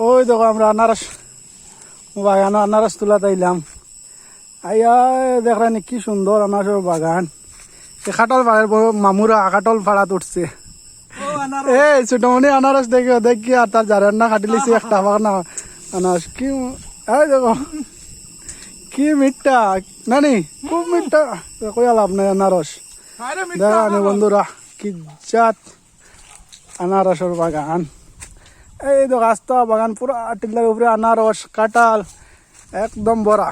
ওই দেখো আমরা আনারস বাগানো আনারস তোলা তাইলাম। আইয়া দেখরানি কি সুন্দর আনারসের বাগান। খাটল পাড়ার মামুরা খাটল পাড়াত উঠছে। এই ছোটমণি আনারস দেখি আর তার জারের না খাটি লিছি একটা বাগান আনারস কি দেখো কি মিঠা নানি, খুব মিঠা। কইয়া লাভ নাই আনারস দেখানি বন্ধুরা কি জাত আনারসের বাগান। এই দেখো রাস্তা বাগান পুরা টিল্লার উপরে আনারস কাঁঠাল একদম বড়া।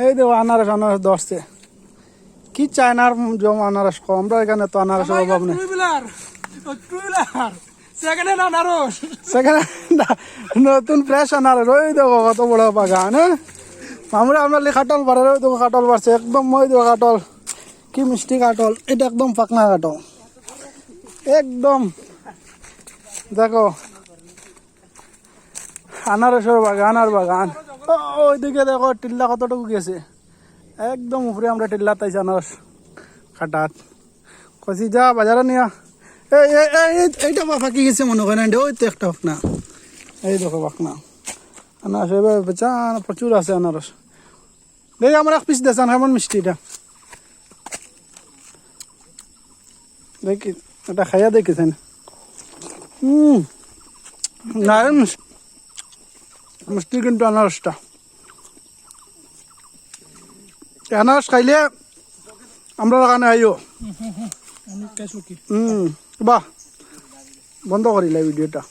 এই দেখো আনারস ধরছে কি চায়নার জম আনারস কম। আমরা এখানে তো আনারসের অভাব নেই। নতুন ফ্রেশ আনারস। ওই দেখো কত বড় বাগান। আমরা কাটল পারে দেখো কাটল পারছে একদম। ওই দেখো কাটল কি মিষ্টি কাটল। এটা একদম পাকনা কাটল একদম। দেখো আনারসের বাগান আর বাগান। ওইদিকে দেখো টিল্লা কতটুকু গেছে একদম উপরে। আমরা টিল্লা তাইছি আনারস খাটাত কষি যা বাজারে নিয়া। এইটা ফাঁকি গেছে মনে করেন। ওই তো একটা পাকনা। এই দেখো পাকনা আনারস এবার বেচান প্রচুর আছে আনারস। দেখি আমার এক পিস দেখান কেমন মিষ্টিটা দেখি। এটা খাইয়া দেখেছেন নারায়ণ মিষ্টি কিন্তু আনারসটা। আনারস খাইলে আমরা কানে আইও। বাহ বন্ধ করিলা ভিডিওটা।